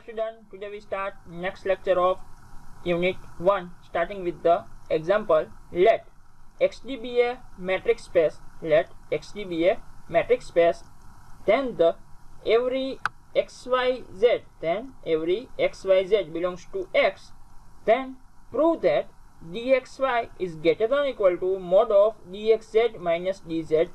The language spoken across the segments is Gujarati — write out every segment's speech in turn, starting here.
student, today we start next lecture of unit 1 starting with the example. Let xd be a metric space, let xd be a metric space, then the every xyz belongs to x, then prove that dxy is greater than or equal to mod of dxz minus dzy.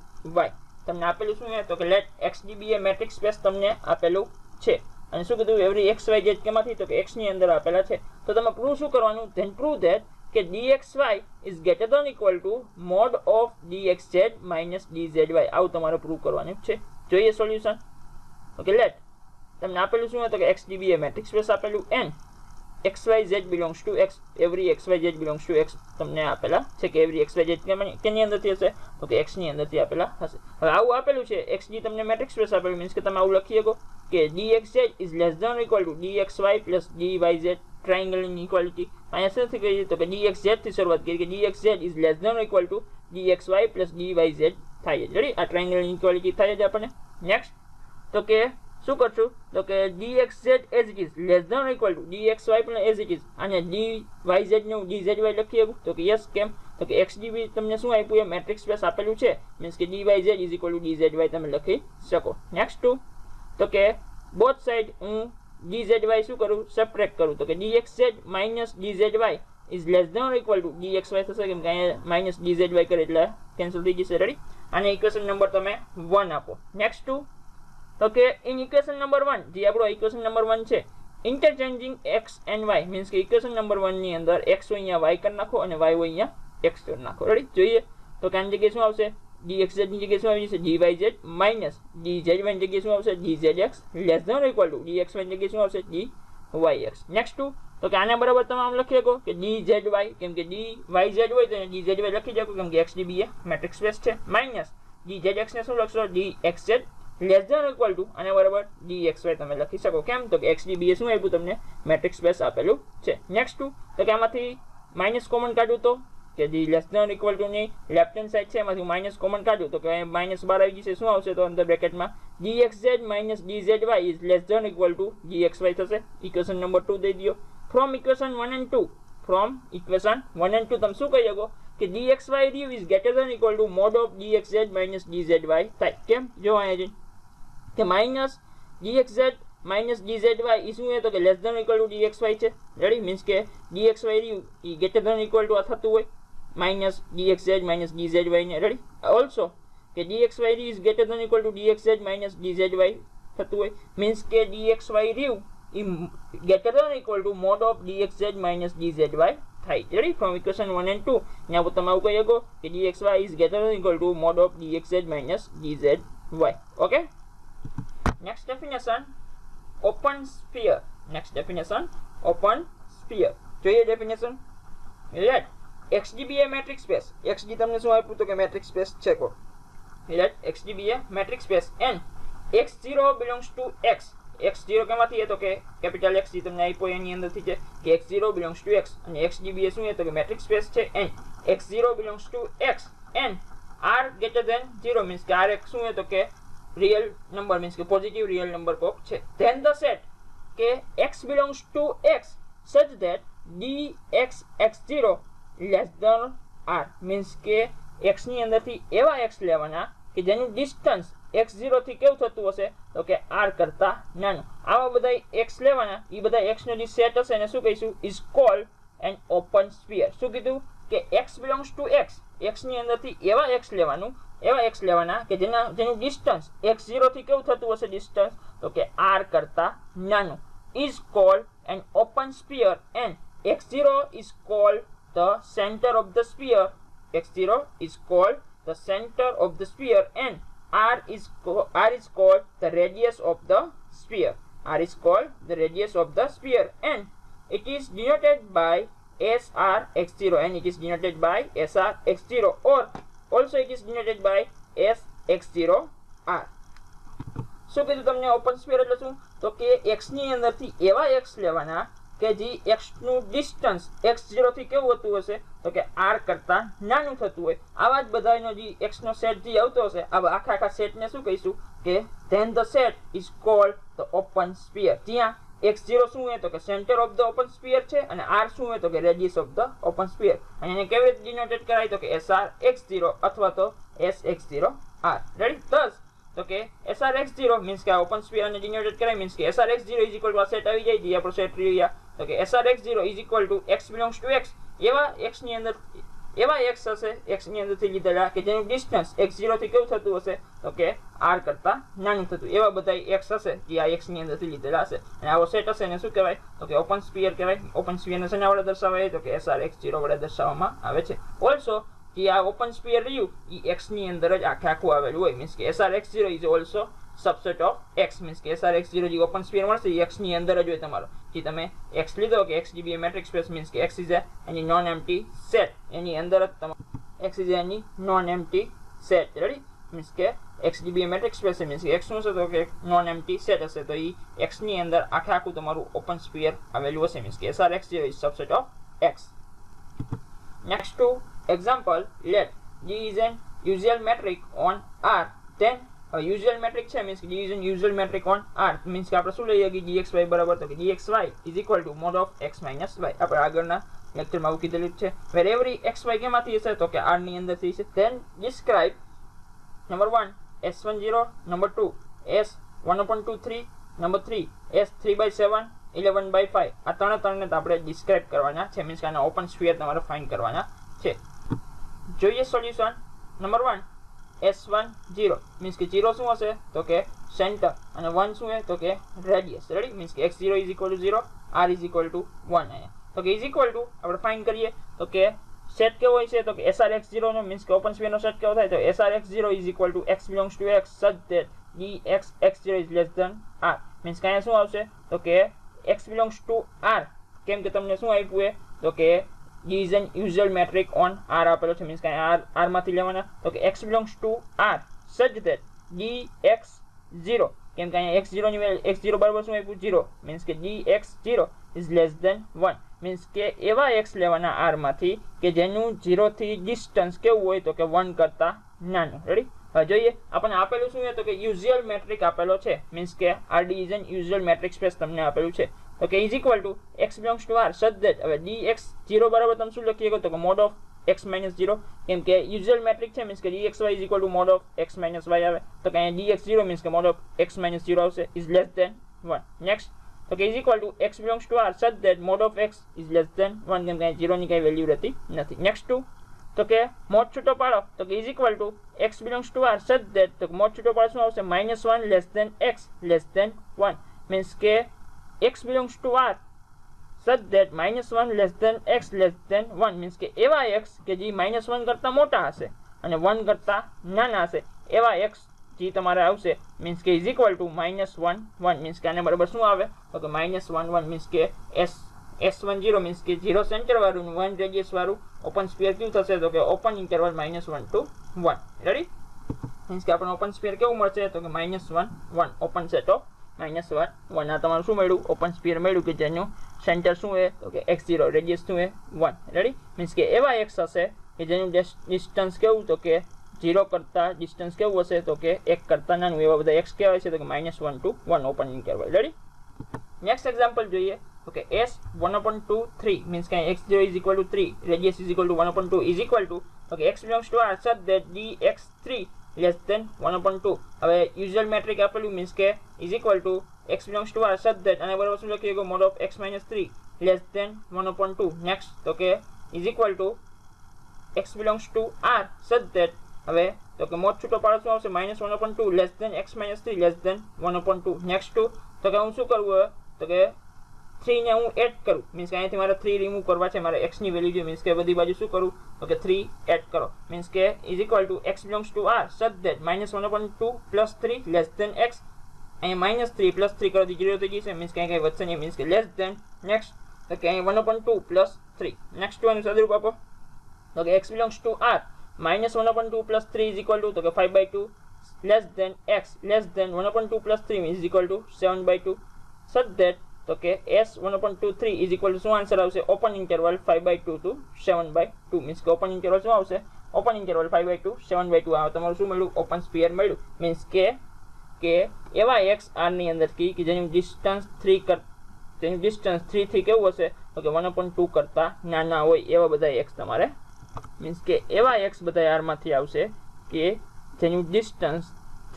તમને આપેલું શું છે તો કે let xd be a metric space તમને આપેલું છે અને શું કીધું every xyz કેમાંથી તો કે x ની અંદર આપેલા છે તો તમે પ્રૂવ શું કરવાનું then prove that કે dxy is greater than or equal to mod of dxz minus dzy આવું તમારે પ્રૂવ કરવાનું છે જોઈએ સોલ્યુશન ઓકે let તમને આપેલું શું છે તો કે xd be a metric space આપેલું n xyz belongs to x, every xyz belongs to x તમને આપેલા છે કે every xyz કેની અંદરથી હશે તો કે x ની અંદરથી આપેલા હશે હવે આવું આપેલું છે xd તમને મેટ્રિક્સ સ્પેસ આપેલું મીન્સ કે તમે આવું લખી શકો કે dxz is less than or equal to dxy plus dyz triangle inequality અહીંયા શું થઈ તો કે dxz થી શરૂઆત કરી કે dxz is less than or equal to dxy plus dyz થાય છે રેડી આ ટ્રાયેંગલ ઇનઇક્વાલિટી થાય છે આપણને નેક્સ્ટ તો કે શું કરશું તો કે dxz as it is less than or equal to dxy plus as it is અને dyz નું dzy લખી શકું તો કે યસ કેમ તો કે xd તમને શું આપ્યું એ મેટ્રિક્સ સ્પેસ આપેલું છે મીન્સ કે dyz is equal to dzy તમે લખી શકો નેક્સ્ટ ટુ તો કે બોથ સાઈડ હું dzy શું કરું સબટ્રેક્ટ કરું તો કે dxz minus dzy is less than or equal to dxy થશે કેમ કે અહીંયા minus dzy કરે એટલે કેન્સલ થઈ જશે રેડી અને ઇક્વેશન નંબર તમે 1 આપો નેક્સ્ટ ટુ તો કે ઇન ઇક્વેશન નંબર 1 જે આપણો ઇક્વેશન નંબર 1 છે ઇન્ટરચેન્જિંગ x and y મીન્સ કે ઇક્વેશન નંબર 1 ની અંદર x હોય અહીંયા y કરી નાખો અને y હોય અહીંયા x કરી નાખો રેડી જોઈએ તો કે આની જગ્યાએ શું આવશે dxz ની જગ્યાએ શું આવી જશે dyz minus dzy ની જગ્યાએ શું આવશે dzx less than or equal to dxy ની જગ્યાએ શું આવશે dyx નેક્સ્ટ ટુ તો કે આના બરાબર તમે આમ લખી શકો કે dzy કેમ કે dyz હોય તો dzy લખી શકો કેમ કે xd be મેટ્રિક્સ સ્પેસ છે માઈનસ dzx ને શું લખશો dxz less than or equal to અને બરાબર dxy તમે લખી શકો કેમ તો કે xd be શું આપ્યું તમને મેટ્રિક્સ સ્પેસ આપેલું છે નેક્સ્ટ ટુ તો કે આમાંથી માઈનસ કોમન કાઢું તો કે D less than or equal to ની લેફ્ટ હેન્ડ સાઈડ છે એમાંથી માઈનસ કોમન કાઢું તો કે -12 આવી જશે શું આવશે તો અંદર બ્રેકેટમાં dxz minus dzy is less than or equal to dxy થશે ઇક્વેશન નંબર 2 દઈ દયો from equation 1 and 2 from equation 1 and 2 તમે શું કહી શકો કે dxy is greater than or equal to mod of dxz minus dzy થાય કેમ જો અહીંયા કે માઈનસ dxz minus dzy ઈ શું છે તો કે less than or equal to dxy છે રેડી મીન્સ કે dxy ઈ ગ્રેટર ધેન ઇક્વલ ટુ આ થતું હોય minus dxz minus dzy ને રેડી ઓલસો કે dxy is greater than equal to dxz minus dzy થતું હોય મીન્સ કે dxy રહ્યું ઈ greater than equal to mod of dxz minus dzy થાય રેડી ફ્રોમ ઇક્વેશન 1 and 2 અહીંયા તમે આવું કહી શકો કે dxy is greater than equal to mod of dxz minus dzy okay next definition open sphere next definition open sphere જોઈએ definition let xd be a metric space xd તમને શું આપ્યું તો કે મેટ્રિક સ્પેસ છે કો let xd be a metric space and x0 belongs to x x0 કેમાંથી છે તો કે કેપિટલ x જે તમને આપ્યો એની અંદરથી છે કે x0 belongs to x અને xd be શું છે તો કે મેટ્રિક સ્પેસ છે and x0 belongs to x and r greater than 0 means કે r શું છે તો કે real number means કે positive real number કોક છે then the set કે x belongs to x such that dx(x0) less than r means કે x ની અંદરથી એવા x લેવાના કે જેનું ડિસ્ટન્સ x0 થી કેવું થતું હશે તો કે r કરતા નાનું આવા બધા x લેવાના ઈ બધા x નો જે સેટ હશે એને શું કહીશું is called an open sphere શું કીધું કે x belongs to x x ની અંદરથી એવા x લેવાના કે જેનું ડિસ્ટન્સ x0 થી કેવું થતું હશે ડિસ્ટન્સ તો કે r કરતા નાનું is called an open sphere and x0 is called the center of the sphere x0 is called the center of the sphere and r is called the radius of the sphere r is called the radius of the sphere and it is denoted by sr(x0) and it is denoted by sr(x0) or also it is denoted by sx0r શું કીધું તમને ઓપન સ્ફિયર એટલે શું તો કે x ની અંદરથી એવા x લેવાના કે જે x નું ડિસ્ટન્સ x0 થી કેવું હોતું હશે તો કે r કરતા નાનું થતું હોય આવા જ બધાનો જે x નો સેટ જે આવતો હશે આ આખા સેટને શું કહીશું કે then the set is called the open sphere જ્યાં x0 શું છે તો કે centre of the open sphere છે અને r શું છે તો કે radius of the open sphere. અને એને કેવી રીતે ડિનોટેટ કરાય તો કે SRX0 અથવા તો SX0R. રેડી? thus તો કે SRX0 મીન્સ કે આ ઓપન સ્ફિયર અને ડિનોટેટ કરાય મીન્સ કે SRX0 ઇઝ ઇક્વલ ટુ આ સેટ આવી જાય જે આપણો સેટ રહ્યા તો કે SRX0 is equal to x belongs to x એવા x ની અંદર એવા x હશે x ની અંદરથી લીધેલા કે જેનું ડિસ્ટન્સ x0 થી કેવું થતું હશે તો કે r કરતા નાનું થતું એવા બધા x હશે જે આ x ની અંદરથી લીધેલા હશે અને આવો સેટ હશે એને શું કહેવાય તો કે ઓપન સ્ફિયર કહેવાય. ઓપન સ્ફિયરને શેના વડે દર્શાવાય તો કે SRX0 વડે દર્શાવવામાં આવે છે. ઓલ્સો જે આ ઓપન સ્ફિયર રહ્યું એ x ની અંદર જ આખું આવેલું હોય મીન્સ કે SRX0 is also subset of x means કે SRX0 જે ઓપન સ્ફિયર મળશે એ x ની અંદર જ હોય તમારો. જે તમે x લીધો કે x be a metric space means કે x is a any non empty set એની અંદર જ તમારો x is any non empty set. Ready? Means કે x be a metric space means કે x શું છે તો કે નોન એમ્પ્ટી સેટ હશે તો એ x ની અંદર આખું તમારું ઓપન સ્ફિયર આવેલું હશે મીન્સ કે SRX0 is subset of x. Next to example, let G is an usual metric on R, then usual metric છે મીન્સ કે G is an usual metric on R means કે આપણે શું લઈએ કે dxy બરાબર તો કે dxy is equal to mod of x minus y. આપણે આગળના લેક્ચરમાં આવું કીધેલું છે. where every xy કેમાંથી હશે તો કે R ની અંદરથી છે. then describe number 1 s10 number 2 s1/2 number 3 s3/7 11/5 આ ત્રણને આપણે ડિસ્ક્રાઇબ કરવાના છે મીન્સ કે આના ઓપન સ્ફિયર તમારે ફાઇન્ડ કરવાના છે. જોઈએ સોલ્યુશન. નંબર 1 S10 મીન્સ કે 0 શું હશે તો કે સેન્ટર અને 1 શું છે તો કે રેડિયસ. રેડી? મીન્સ કે x0 is equal to 0 r is equal to 1 અહીંયા તો કે ઇઝ ઇક્વલ ટુ આપણે ફાઇન્ડ કરીએ તો કે સેટ કેવો હોય છે તો કે SRX0 નો મીન્સ કે ઓપન સ્ફિયર નો સેટ કેવો થાય તો SRX0 is equal to x belongs to x such that dx(x0) is less than r means કે અહીંયા શું આવશે તો કે x belongs to r કેમ કે તમને શું આપ્યું છે તો કે G is an usual metric on R આપેલો છે મીન્સ કે r માંથી લેવાના તો કે x belongs to r such that dx0 કેમ કે અહીંયા x0 ની વેલ્યુ x0 બરાબર શું આપ્યું 0 મીન્સ કે dx0 is less than 1 means કે એવા x લેવાના r માંથી કે જેનું 0 થી ડિસ્ટન્સ કેવું હોય તો કે 1 કરતા નાનું. રેડી? હવે જોઈએ આપણને આપેલું શું છે તો કે યુઝ્યુઅલ મેટ્રિક આપેલો છે મીન્સ કે RD is an usual metric space તમને આપેલું છે તો કે is equal to x belongs to r such that હવે dx0 બરાબર તમે શું લખી શકો તો કે mod of x minus 0 કેમ કે યુઝ્યુઅલ મેટ્રિક છે મીન્સ કે dxy is equal to mod of x minus y આવે તો કે અહીંયા dx0 મીન્સ કે mod of x minus 0 આવશે is less than 1. નેક્સ્ટ તો કે is equal to x belongs to r such that mod of x is less than 1 કેમ કે 0 ની કઈ વેલ્યુ રહેતી નથી. નેક્સ્ટ ટુ તો કે મોડ છૂટો પાડો તો કે is equal to x belongs to r such that તો મોડ છૂટો પાડો શું આવશે -1 less than x less than 1 means કે x belongs to r such that -1 less than x less than 1 means કે એવા x કે જે -1 કરતા મોટા હશે અને 1 કરતા નાના હશે એવા x જે તમારે આવશે મીન્સ કે ઇઝ ઇક્વલ ટુ -1 1 મીન્સ કે આને બરાબર શું આવે તો કે -1 1 મીન્સ કે S10 મીન્સ કે 0 સેન્ટર વાળું 1 રેડિયસ વાળું ઓપન સ્ફિયર કેવું થશે તો કે open interval -1 to 1. Ready? Means કે આપણને ઓપન સ્ફિયર કેવું મળશે તો કે -1 1 ઓપન સેટ ઓફ -1 1 આ તમારું શું મળ્યું ઓપન સ્ફિયર મળ્યું કે જેનું સેન્ટર શું છે તો કે x0 રેડિયસ શું છે 1. રેડી? મીન્સ કે એવા x હશે કે જેનું ડિસ્ટન્સ કેવું તો કે 0 કરતા ડિસ્ટન્સ કેવું હશે તો કે 1 કરતા નાનું એવા બધા x કહેવાય છે તો કે -1 to 1 open interval. Ready? Next example જોઈએ તો કે s1/2 3 મીન્સ કે x0 is equal to 3 radius is equal to 1/2 is equal to તો કે x belongs to r such that dx3 less than 1/2 હવે યુઝ્યુઅલ મેટ્રિક આપેલું મીન્સ કે is equal to x belongs to r such that અને બરાબર શું લખીએ mod of x minus 3 less than 1/2. Next તો કે is equal to x belongs to r such that હવે તો કે મોડ છૂટો પાડો શું આવશે -1/2 less than x minus 3 less than 1/2. Next તો કે હું શું કરવું તો કે 3 ને હું એડ કરું મીન્સ કે અહીંથી મારે 3 રિમૂવ કરવા છે મારે x ની વેલ્યુ જોઈએ મીન્સ કે બધી બાજુ શું કરું તો કે 3 એડ કરો મીન્સ કે is equal to x belongs to r such that -1/2 plus 3 less than x અહીંયા -3 plus 3 કરો તો 0 થઈ જશે મીન્સ કે અહીં કઈ વધશે નહીં મીન્સ કે less than. નેક્સ્ટ તો કે અહીં 1/2 plus 3 નેક્સ્ટ ટુ એનું સદરૂપ આપો તો કે x belongs to r -1/2 plus 3 is equal to તો કે 5/2 less than x less than 1/2 plus 3 is equal to 7/2 such that તો કે s1/2 3 is equal to શું આન્સર આવશે ઓપન ઇન્ટરવલ 5/2 to 7/2 મીન્સ કે ઓપન ઇન્ટરવલ શું આવશે ઓપન ઇન્ટરવલ 5/2 7/2 આવે તમારું શું મળ્યું ઓપન સ્ફિયર મળ્યું મીન્સ કે એવા x r ની અંદર કે જેનું ડિસ્ટન્સ 3 તેનું ડિસ્ટન્સ 3 થી કેવું હશે તો કે 1/2 કરતા નાના હોય એવા બધા x તમારે મીન્સ કે એવા x બધા r માંથી આવશે કે જેનું ડિસ્ટન્સ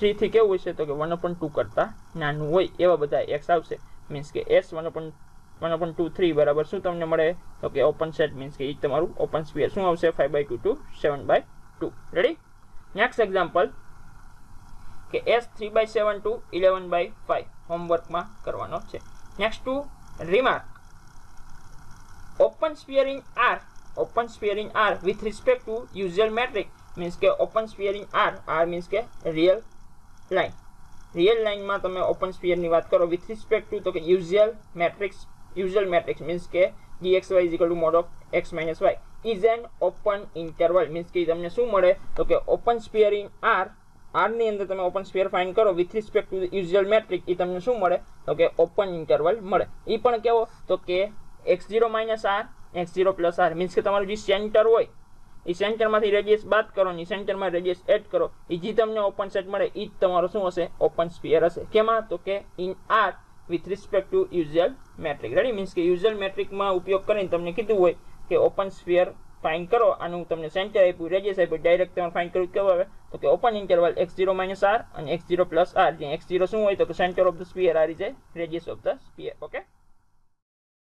3 થી કેવું હશે તો કે 1/2 કરતા નાનું હોય એવા બધા x આવશે મીન્સ કે s 1/2 બરાબર શું તમને મળે તો કે ઓપન સેટ મીન્સ કે એ તમારું ઓપન સ્ફિયર શું આવશે 5/2 to 7/2 રેડી નેક્સ્ટ એક્ઝામ્પલ કે s 3/7 to 11/5 હોમવર્કમાં કરવાનો છે next two remark open sphere in R with respect to usual metric means કે open sphere in R means કે real line માં તમે open sphere ની વાત કરો with respect to તો કે usual matrix means કે dxy is equal to mod of x minus y is an open interval means કે તમને શું મળે તો કે open sphere in R ની અંદર તમે ઓપન સ્ફિયર ફાઇન્ડ કરો with respect to usual metric એ તમને શું મળે તો કે ઓપન ઇન્ટરવલ મળે એ પણ કેવો તો કે x0 r x0 r means કે તમારું જે સેન્ટર હોય એ સેન્ટરમાંથી રેડિયસ બાદ કરો ને સેન્ટરમાં રેડિયસ એડ કરો એ જે તમને ઓપન સેટ મળે એ જ તમારો શું હશે ઓપન સ્ફિયર હશે કેમાં તો કે in R with respect to usual metric ready means કે યુઝ્યુઅલ મેટ્રિકમાં ઉપયોગ કરીને તમને કીધું હોય કે ઓપન સ્ફિયર ફાઇન્ડ કરો આનું તમને સેન્ટર આપ્યું રેડિયસ આપ્યું ડાયરેક્ટ તમારે ફાઇન્ડ કરવું કેવું આવે તો કે ઓપન ઇન્ટરવલ x0 r અને x0 r જ્યાં x0 શું હોય તો કે centre of the sphere r is A radius of the sphere okay